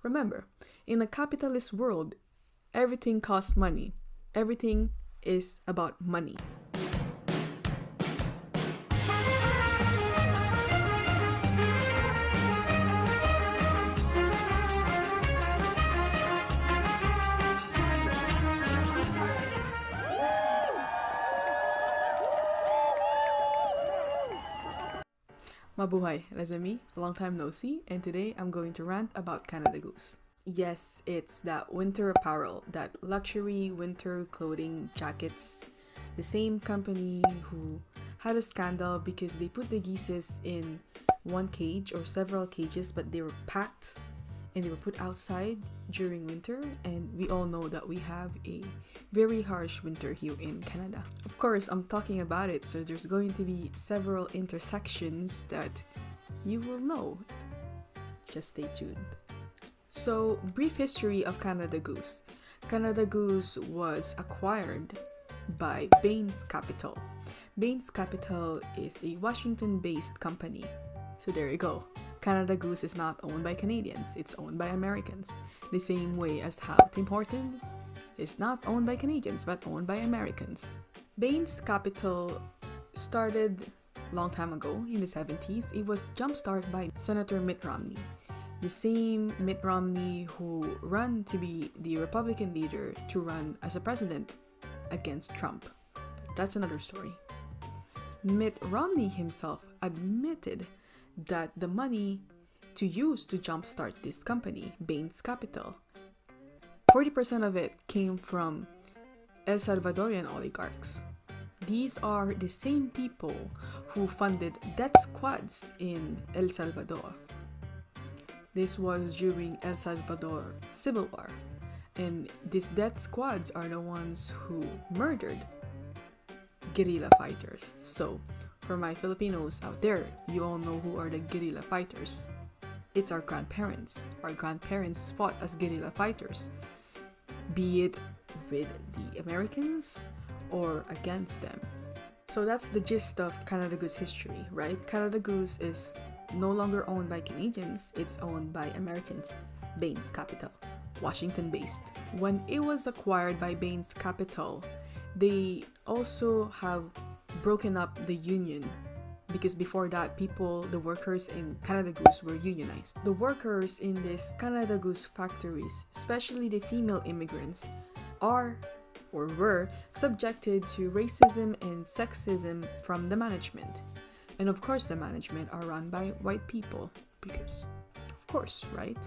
Remember, in a capitalist world, everything costs money. Everything is about money. Mabuhay, Razami, long time no see, and today I'm going to rant about Canada Goose. Yes, it's that winter apparel, that luxury winter clothing jackets. The same company who had a scandal because they put the geeses in one cage or several cages, but they were packed and they were put outside during winter, and we all know that we have a very harsh winter here in Canada. Of course, I'm talking about it, so there's going to be several intersections that you will know. Just stay tuned. So, brief history of Canada Goose. Canada Goose was acquired by Bains Capital. Bains Capital is a Washington-based company. So there you go. Canada Goose is not owned by Canadians, it's owned by Americans. The same way as how Tim Hortons is not owned by Canadians but owned by Americans. Bains Capital started a long time ago in the 70s. It was jump-started by Senator Mitt Romney. The same Mitt Romney who ran to be the Republican leader to run as a president against Trump. That's another story. Mitt Romney himself admitted that the money to use to jumpstart this company, Bains Capital, 40% of it came from El Salvadorian oligarchs. These are the same people who funded death squads in El Salvador. This was during El Salvador Civil War, and these death squads are the ones who murdered guerrilla fighters. So, for my Filipinos out there, you all know who are the guerrilla fighters. It's our grandparents. Our grandparents fought as guerrilla fighters, be it with the Americans or against them. So that's the gist of Canada Goose history, right? Canada Goose is no longer owned by Canadians, it's owned by Americans. Bains Capital, Washington-based. When it was acquired by Bains Capital, they also have broken up the union, because before that, the workers in Canada Goose were unionized. The workers in these Canada Goose factories, especially the female immigrants, are or were subjected to racism and sexism from the management. And of course, the management are run by white people, because of course, right?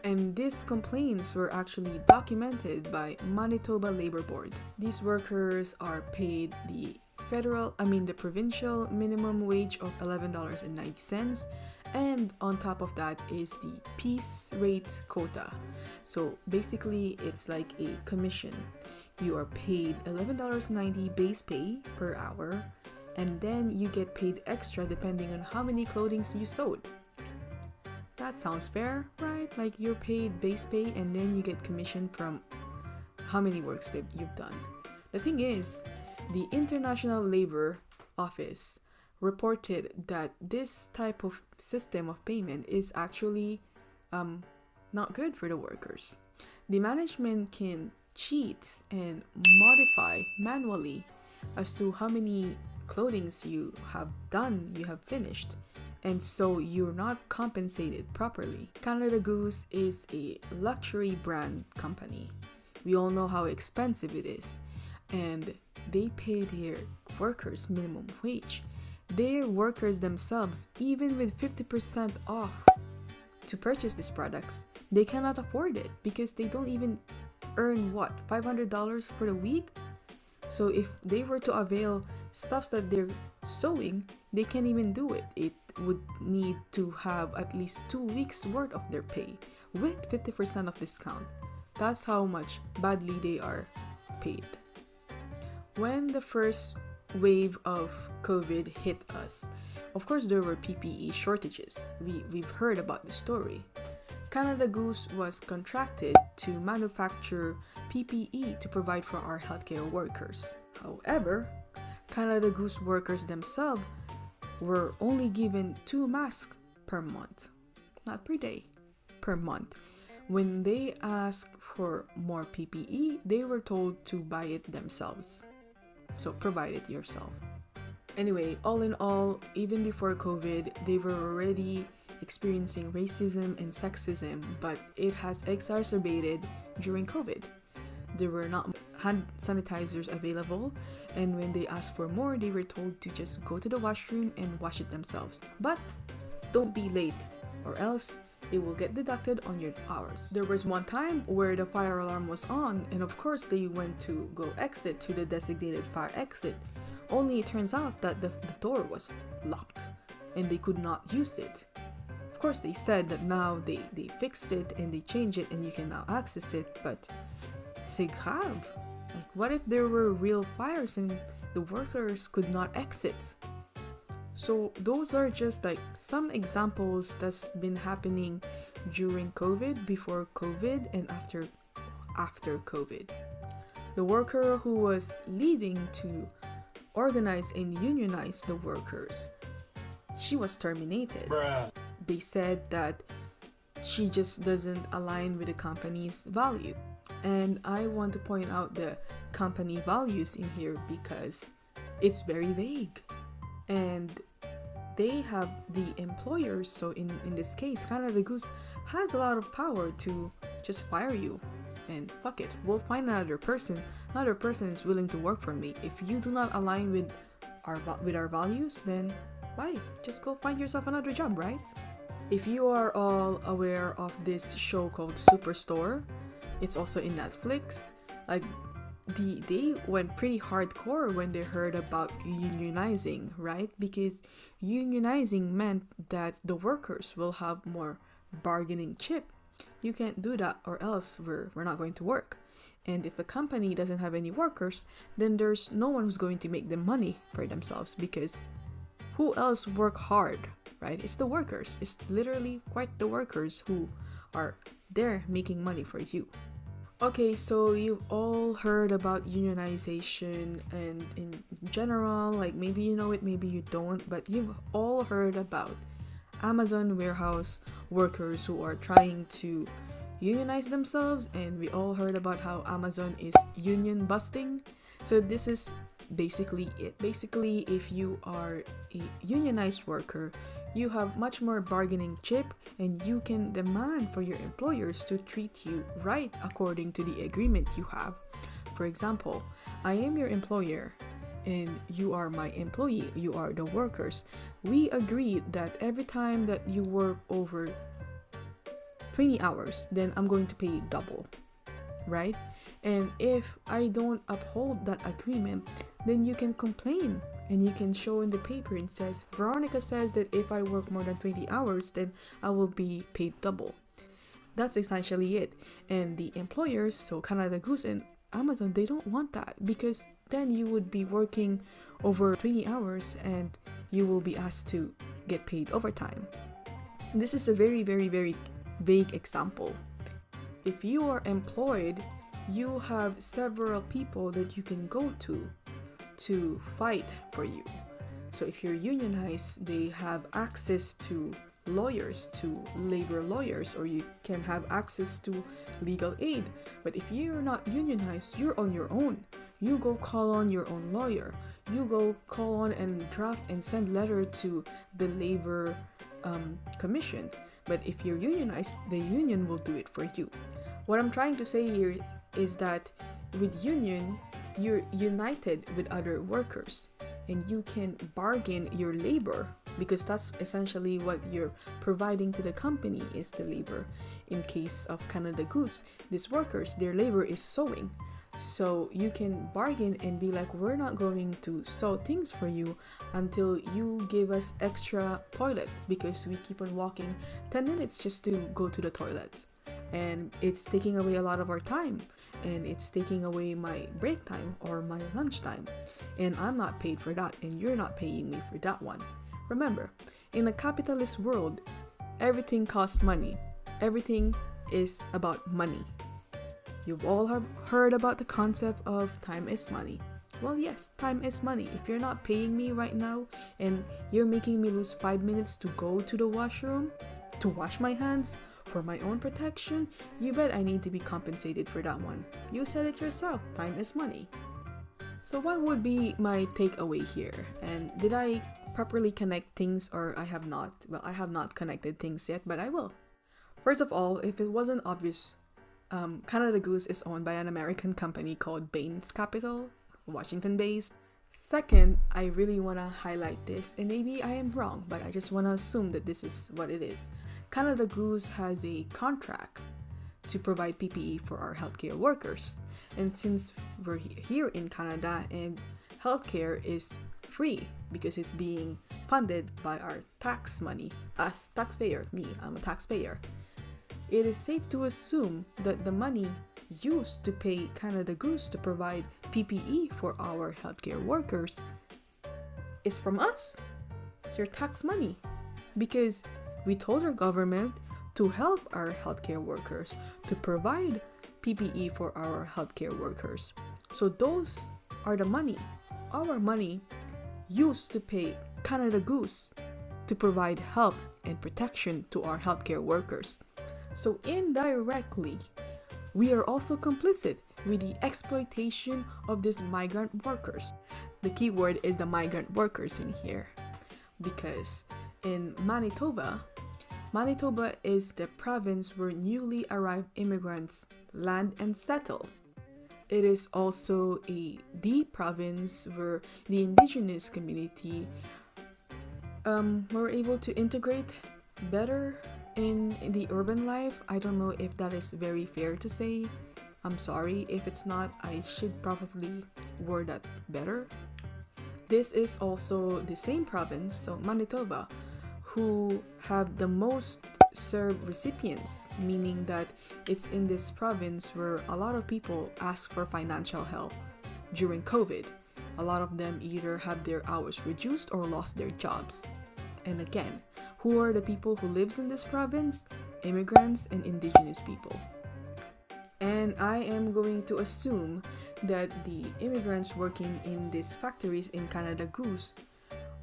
And these complaints were actually documented by Manitoba Labor Board. These workers are paid the provincial minimum wage of $11.90, and on top of that is the piece rate quota. So basically, it's like a commission. You are paid $11.90 base pay per hour, and then you get paid extra depending on how many clothings you sewed. That sounds fair, right? Like you're paid base pay and then you get commission from how many works that you've done. The thing is, the International Labor Office reported that this type of system of payment is actually not good for the workers. The management can cheat and modify manually as to how many clothings you have finished, and so you're not compensated properly. Canada Goose is a luxury brand company. We all know how expensive it is, and they pay their workers minimum wage. Their workers themselves, even with 50% off to purchase these products, they cannot afford it because they don't even earn $500 for the week. So if they were to avail stuffs that they're sewing, they can't even do it. It would need to have at least 2 weeks worth of their pay with 50% of discount. That's how much badly they are paid. When the first wave of COVID hit us, of course there were PPE shortages. We've heard about the story. Canada Goose was contracted to manufacture PPE to provide for our healthcare workers. However, Canada Goose workers themselves were only given 2 masks per month, not per day, per month, When they asked for more PPE, they were told to buy it themselves. So provide it yourself. Anyway, all in all, even before COVID, they were already experiencing racism and sexism, but it has exacerbated during COVID. There were not hand sanitizers available, and when they asked for more, they were told to just go to the washroom and wash it themselves. But don't be late, or else it will get deducted on your hours. There was one time where the fire alarm was on, and of course they went to go exit to the designated fire exit. Only it turns out that the door was locked and they could not use it. Of course they said that now they fixed it and they changed it and you can now access it, but c'est grave. Like, what if there were real fires and the workers could not exit? So those are just like some examples that's been happening during COVID, before COVID, and after COVID. The worker who was leading to organize and unionize the workers, she was terminated. Bruh. They said that she just doesn't align with the company's value. And I want to point out the company values in here because it's very vague. And they have the employers, so in this case, Canada Goose has a lot of power to just fire you. And fuck it, we'll find another person. Another person is willing to work for me. If you do not align with our values, then bye. Just go find yourself another job, right? If you are all aware of this show called Superstore, it's also in Netflix. Like, they went pretty hardcore when they heard about unionizing, right? Because unionizing meant that the workers will have more bargaining chip. You can't do that, or else we're not going to work. And if the company doesn't have any workers, then there's no one who's going to make them money for themselves, because who else work hard, right? It's the workers. It's literally quite the workers who are there making money for you. Okay, so you've all heard about unionization, and in general, like, maybe you know it, maybe you don't, but you've all heard about Amazon warehouse workers who are trying to unionize themselves, and we all heard about how Amazon is union busting. So this is basically it. Basically, if you are a unionized worker, you have much more bargaining chip, and you can demand for your employers to treat you right according to the agreement you have. For example, I am your employer and you are my employee, you are the workers. We agreed that every time that you work over 20 hours, then I'm going to pay you double, right? And if I don't uphold that agreement, then you can complain and you can show in the paper and says, Veronica says that if I work more than 20 hours, then I will be paid double. That's essentially it. And the employers, so Canada Goose and Amazon, they don't want that, because then you would be working over 20 hours and you will be asked to get paid overtime. This is a very, very, very vague example. If you are employed, you have several people that you can go to fight for you. So if you're unionized, they have access to lawyers, to labor lawyers, or you can have access to legal aid. But if you're not unionized, you're on your own. You go call on your own lawyer. You go call on and draft and send letter to the labor commission. But if you're unionized, the union will do it for you. What I'm trying to say here is that with union, you're united with other workers and you can bargain your labor, because that's essentially what you're providing to the company, is the labor. In case of Canada Goose, these workers, their labor is sewing. So you can bargain and be like, we're not going to sew things for you until you give us extra toilet, because we keep on walking 10 minutes just to go to the toilet. And it's taking away a lot of our time, and it's taking away my break time or my lunch time, and I'm not paid for that, and you're not paying me for that one. Remember, in a capitalist world, everything costs money. Everything is about money. You've all have heard about the concept of time is money. Well, yes, time is money. If you're not paying me right now and you're making me lose 5 minutes to go to the washroom, to wash my hands, For my own protection, you bet I need to be compensated for that one. You said it yourself, time is money. So what would be my takeaway here? And did I properly connect things, or I have not? Well, I have not connected things yet, but I will. First of all, if it wasn't obvious, Canada Goose is owned by an American company called Bains Capital, Washington-based. Second, I really want to highlight this, and maybe I am wrong, but I just want to assume that this is what it is. Canada Goose has a contract to provide PPE for our healthcare workers. And since we're here in Canada and healthcare is free because it's being funded by our tax money, as taxpayer, I'm a taxpayer, it is safe to assume that the money used to pay Canada Goose to provide PPE for our healthcare workers is from us. It's your tax money. Because we told our government to help our healthcare workers, to provide PPE for our healthcare workers. So those are the money, our money used to pay Canada Goose to provide help and protection to our healthcare workers. So indirectly, we are also complicit with the exploitation of these migrant workers. The key word is the migrant workers in here, because in Manitoba is the province where newly arrived immigrants land and settle. It is also the province where the indigenous community were able to integrate better in the urban life. I don't know if that is very fair to say. I'm sorry if it's not. I should probably word that better. This is also the same province, so Manitoba, who have the most served recipients, meaning that it's in this province where a lot of people ask for financial help during COVID. A lot of them either have their hours reduced or lost their jobs. And again, who are the people who lives in this province? Immigrants and indigenous people. And I am going to assume that the immigrants working in these factories in Canada Goose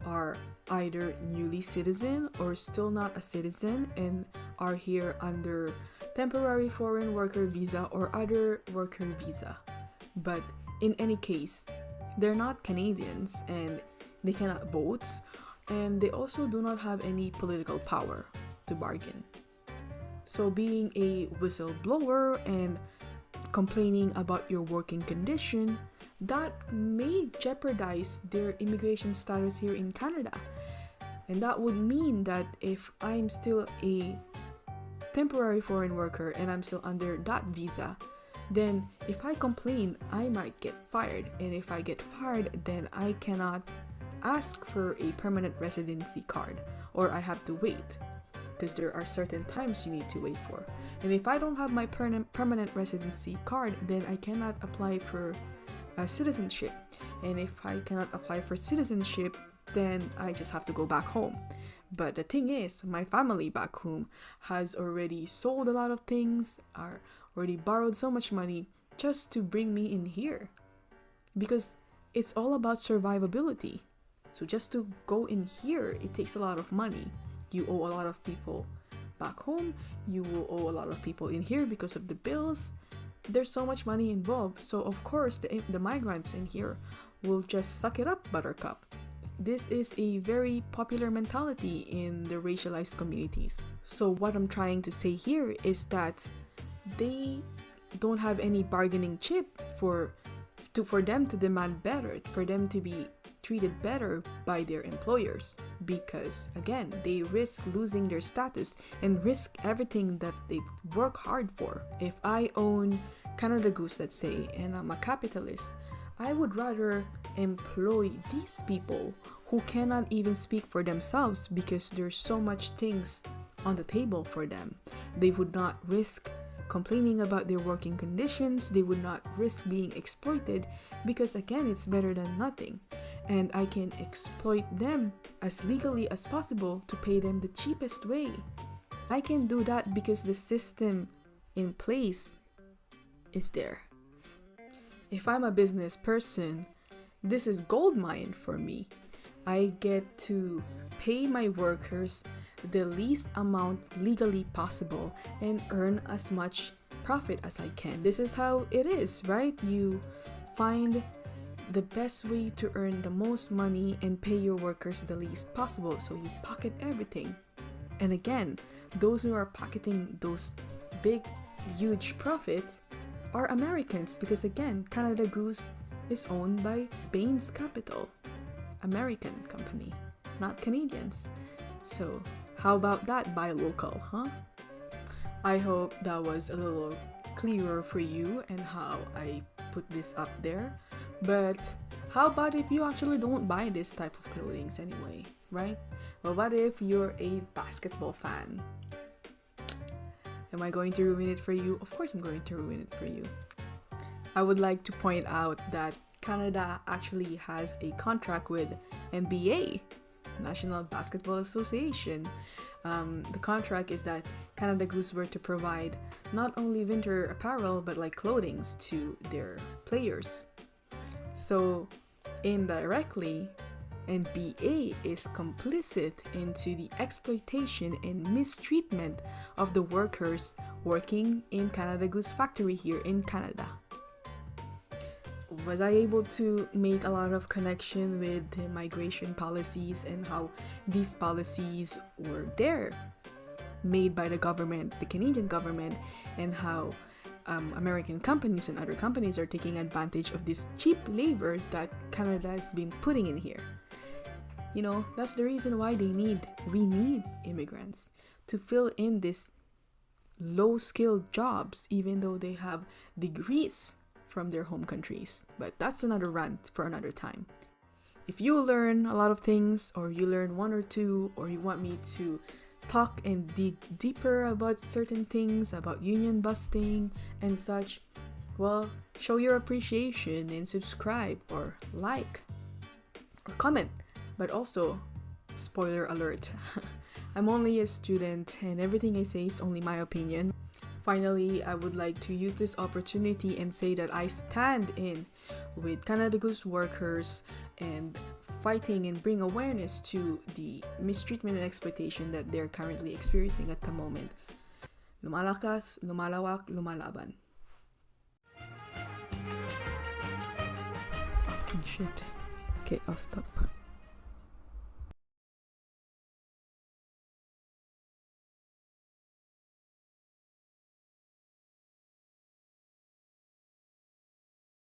are either newly citizen or still not a citizen and are here under temporary foreign worker visa or other worker visa. But in any case, they're not Canadians and they cannot vote, and they also do not have any political power to bargain. So being a whistleblower and complaining about your working condition, that may jeopardize their immigration status here in Canada. And that would mean that if I'm still a temporary foreign worker and I'm still under that visa, then if I complain, I might get fired. And if I get fired, then I cannot ask for a permanent residency card, or I have to wait, because there are certain times you need to wait for. And if I don't have my permanent residency card, then I cannot apply for citizenship. And if I cannot apply for citizenship, then I just have to go back home. But the thing is, my family back home has already sold a lot of things, or already borrowed so much money just to bring me in here, because it's all about survivability. So just to go in here, it takes a lot of money. You owe a lot of people back home. You will owe a lot of people in here because of the bills. There's so much money involved. So of course, the migrants in here will just suck it up, buttercup. This is a very popular mentality in the racialized communities. So what I'm trying to say here is that they don't have any bargaining chip for them to demand better, for them to be treated better by their employers, because again, they risk losing their status and risk everything that they work hard for. If I own Canada Goose, let's say, and I'm a capitalist, I would rather employ these people who cannot even speak for themselves because there's so much things on the table for them. They would not risk complaining about their working conditions. They would not risk being exploited, because again, it's better than nothing. And I can exploit them as legally as possible to pay them the cheapest way. I can do that because the system in place is there. If I'm a business person, this is gold mine for me. I get to pay my workers the least amount legally possible and earn as much profit as I can. This is how it is, right? You find the best way to earn the most money and pay your workers the least possible, so you pocket everything. And again, those who are pocketing those big, huge profits are Americans, because again, Canada Goose is owned by Bain's Capital, American company, not Canadians. So how about that, buy local, huh? I hope that was a little clearer for you and how I put this up there. But how about if you actually don't buy this type of clothing anyway, right? Well, what if you're a basketball fan? Am I going to ruin it for you? Of course I'm going to ruin it for you. I would like to point out that Canada actually has a contract with NBA, National Basketball Association. The contract is that Canada Goose were to provide not only winter apparel but like clothings to their players. So indirectly, NBA is complicit into the exploitation and mistreatment of the workers working in Canada Goose factory here in Canada. Was I able to make a lot of connection with the migration policies and how these policies were there, made by the government, the Canadian government, and how American companies and other companies are taking advantage of this cheap labor that Canada has been putting in here. You know, that's the reason why we need immigrants to fill in these low-skilled jobs, even though they have degrees from their home countries. But that's another rant for another time. If you learn a lot of things, or you learn one or two, or you want me to talk and dig deeper about certain things, about union busting and such, well, show your appreciation and subscribe or like or comment. But also, spoiler alert, I'm only a student and everything I say is only my opinion. Finally, I would like to use this opportunity and say that I stand in with Canada Goose workers and fighting and bring awareness to the mistreatment and exploitation that they're currently experiencing at the moment. Lumalakas, lumalawak, lumalaban. Fucking shit. Okay, I'll stop.